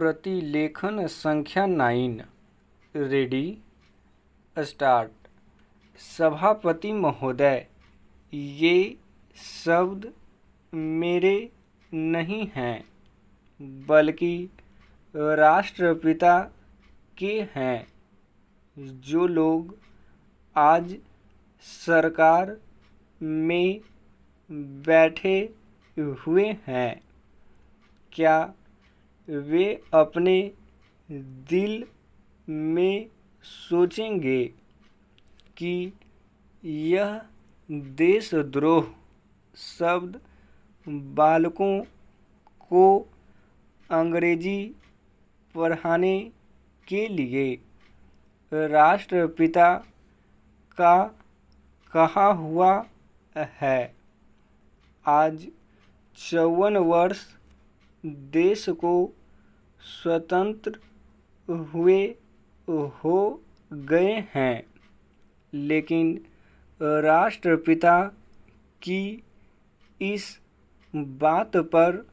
प्रतिलेखन संख्या 9। Ready start. सभापति महोदय, ये शब्द मेरे नहीं हैं, बल्कि राष्ट्रपिता के हैं। जो लोग आज सरकार में बैठे हुए हैं, क्या वे अपने दिल में सोचेंगे कि यह देशद्रोह शब्द बालकों को अंग्रेजी पढ़ाने के लिए राष्ट्रपिता का कहा हुआ है? आज 54 वर्ष देश को स्वतंत्र हुए हो गए हैं, लेकिन राष्ट्रपिता की इस बात पर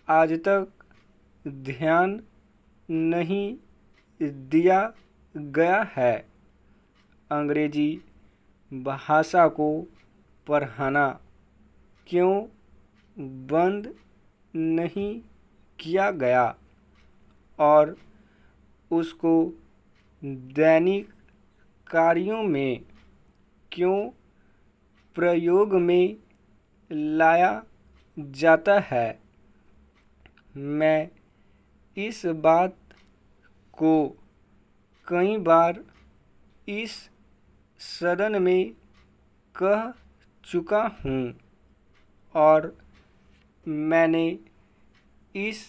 आज तक ध्यान नहीं दिया गया है। अंग्रेजी भाषा को पढ़ाना क्यों बंद नहीं किया गया और उसको दैनिक कार्यों में क्यों प्रयोग में लाया जाता है? मैं इस बात को कई बार इस सदन में कह चुका हूँ और मैंने इस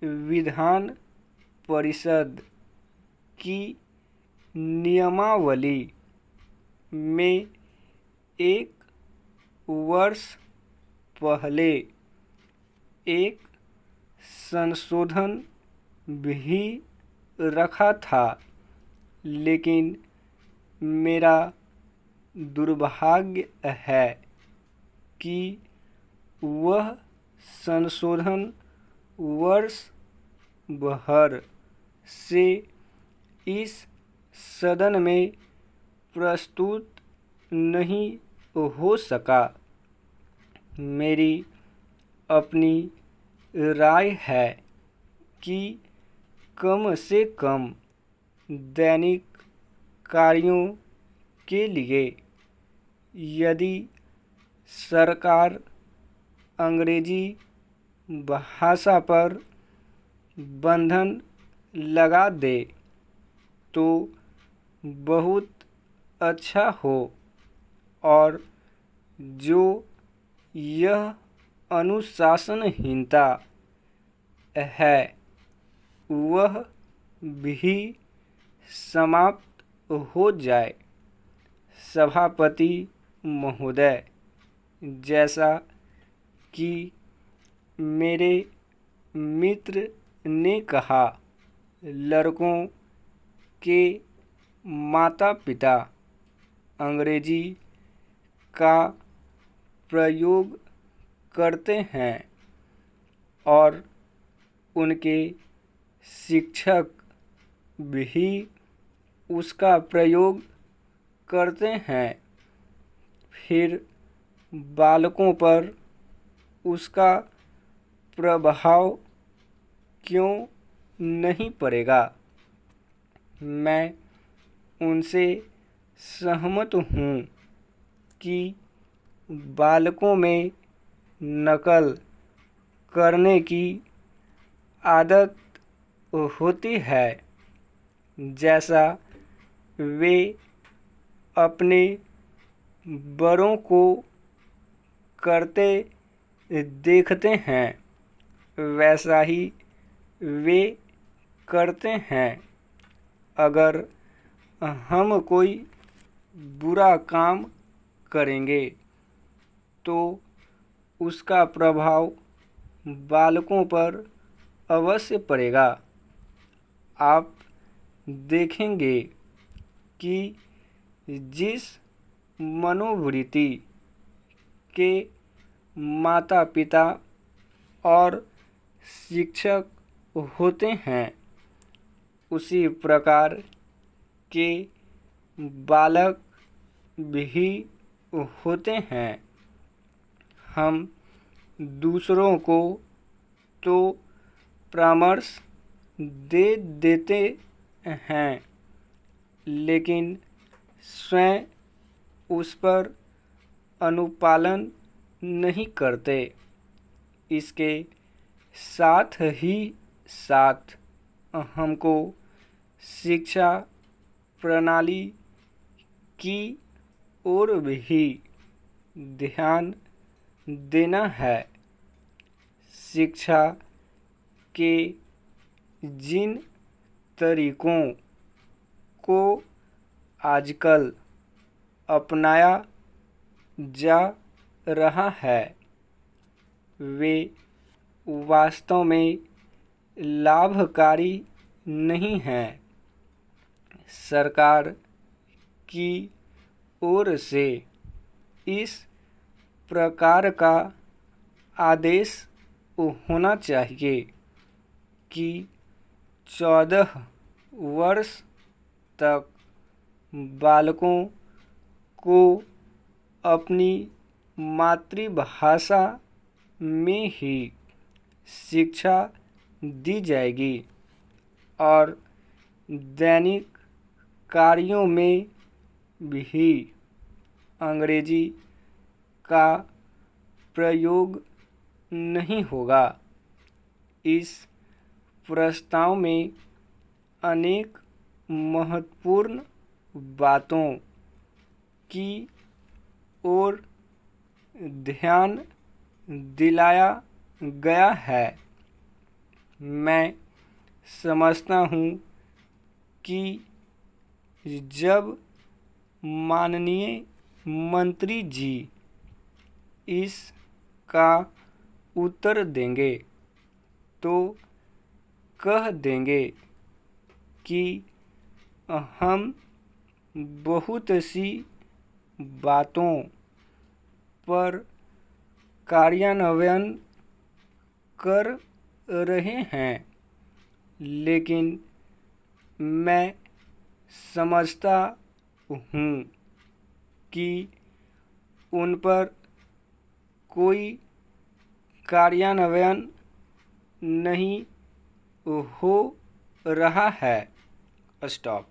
विधान परिषद की नियमावली में एक वर्ष पहले एक संशोधन भी रखा था, लेकिन मेरा दुर्भाग्य है कि वह संशोधन वर्ष भर से इस सदन में प्रस्तुत नहीं हो सका। मेरी अपनी राय है कि कम से कम दैनिक कार्यों के लिए यदि सरकार अंग्रेजी भाषा पर बंधन लगा दे तो बहुत अच्छा हो, और जो यह अनुशासनहीनता है वह भी समाप्त हो जाए। सभापति महोदय, जैसा कि मेरे मित्र ने कहा, लड़कों के माता पिता अंग्रेजी का प्रयोग करते हैं और उनके शिक्षक भी उसका प्रयोग करते हैं, फिर बालकों पर उसका प्रभाव क्यों नहीं पड़ेगा? मैं उनसे सहमत हूँ कि बालकों में नकल करने की आदत होती है, जैसा वे अपने बड़ों को करते देखते हैं वैसा ही वे करते हैं। अगर हम कोई बुरा काम करेंगे तो उसका प्रभाव बालकों पर अवश्य पड़ेगा। आप देखेंगे कि जिस मनोवृत्ति के माता पिता और शिक्षक होते हैं, उसी प्रकार के बालक भी होते हैं। हम दूसरों को तो परामर्श दे देते हैं, लेकिन स्वयं उस पर अनुपालन नहीं करते। इसके साथ ही साथ हमको शिक्षा प्रणाली की ओर भी ध्यान देना है। शिक्षा के जिन तरीकों को आजकल अपनाया जा रहा है, वे वास्तव में लाभकारी नहीं हैं। सरकार की ओर से इस प्रकार का आदेश होना चाहिए कि 14 वर्ष तक बालकों को अपनी मातृभाषा में ही शिक्षा दी जाएगी और दैनिक कार्यों में भी अंग्रेजी का प्रयोग नहीं होगा। इस प्रस्ताव में अनेक महत्वपूर्ण बातों की ओर ध्यान दिलाया गया है। मैं समझता हूँ कि जब माननीय मंत्री जी इसका उत्तर देंगे तो कह देंगे कि हम बहुत सी बातों पर कार्यान्वयन कर रहे हैं, लेकिन मैं समझता हूँ कि उन पर कोई कार्यान्वयन नहीं हो रहा है। स्टॉप।